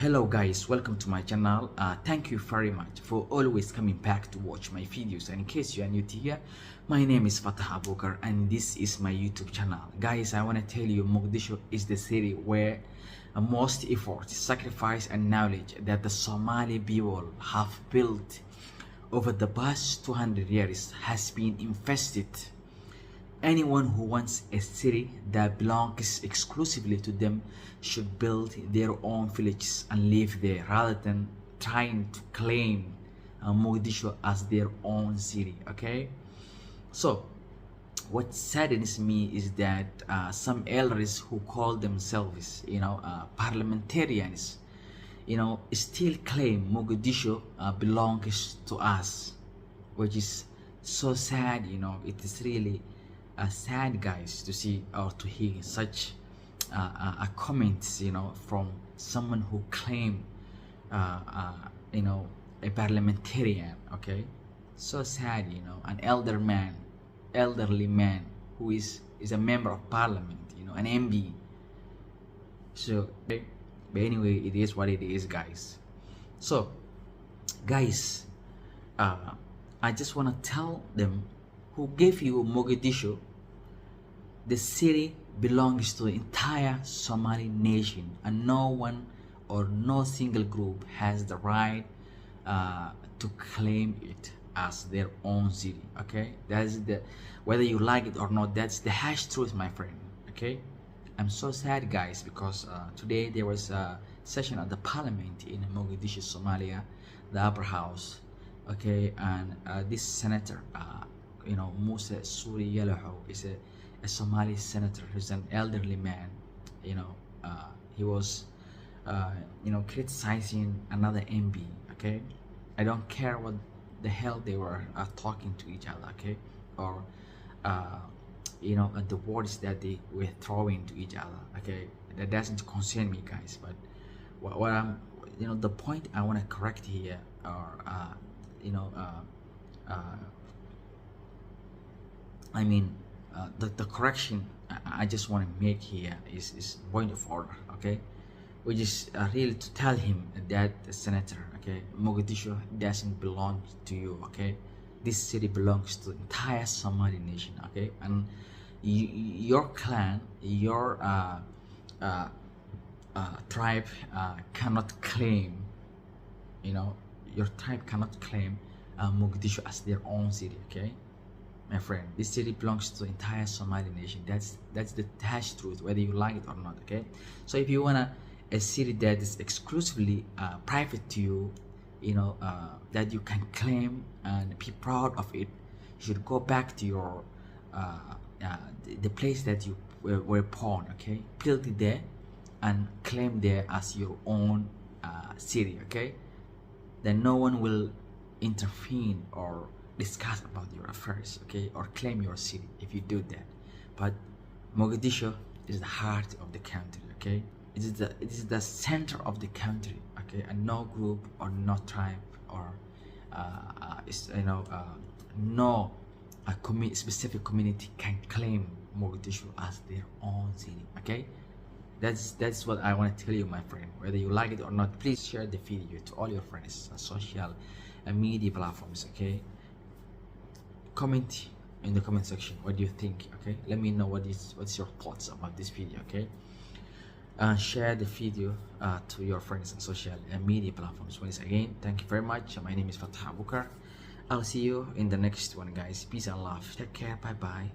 Hello guys, welcome to my channel. Thank you very much for always coming back to watch my videos. And in case you are new to here, my name is Fatah Abukar and this is my YouTube channel. Guys, I want to tell you Mogadishu is the city where most effort, sacrifice and knowledge that the Somali people have built over the past 200 years has been invested. Anyone who wants a city that belongs exclusively to them should build their own villages and live there rather than trying to claim Mogadishu as their own city. Okay, so what saddens me is that some elders who call themselves parliamentarians still claim Mogadishu belongs to us, which is so sad. It is really sad, guys, to see or to hear such comments from someone who claim a parliamentarian. Okay, so sad. An elderly man who is a member of parliament, an MB. So but anyway, it is what it is, guys. So guys, I just want to tell them who gave you Mogadishu. The city belongs to the entire Somali nation, and no one or no single group has the right to claim it as their own city. Okay, that's the, whether you like it or not, that's the harsh truth, my friend. Okay, I'm so sad, guys, because today there was a session at the parliament in Mogadishu, Somalia, the upper house. Okay, and this senator Musa Suri Yalaho is a Somali senator. He's an elderly man. He was criticizing another MB. Okay, I don't care what the hell they were talking to each other. Okay, or the words that they were throwing to each other. Okay, that doesn't concern me, guys. But what I'm the point I want to correct here, or the correction I just want to make here is point of order. Okay, which is really to tell him that the senator, okay, Mogadishu doesn't belong to you. Okay, this city belongs to the entire Somali nation. Okay, and your clan, your tribe cannot claim, your tribe cannot claim Mogadishu as their own city. Okay, my friend, this city belongs to the entire Somali nation. That's the harsh truth, whether you like it or not. Okay, so if you want a city that is exclusively private to you, that you can claim and be proud of it, you should go back to your the place that you were born. Okay, build it there and claim there as your own city. Okay, then no one will intervene or discuss about your affairs, okay, or claim your city if you do that. But Mogadishu is the heart of the country. Okay, it is the center of the country. Okay, and no group or no tribe or no specific community can claim Mogadishu as their own city. Okay, that's what I want to tell you, my friend. Whether you like it or not, please share the video to all your friends on social media platforms. Okay, comment in the comment section what do you think. Okay, let me know what's your thoughts about this video. Okay, share the video to your friends on social media platforms. Once again, thank you very much. My name is Fatah Abukar. I'll see you in the next one, guys. Peace and love. Take care. Bye bye.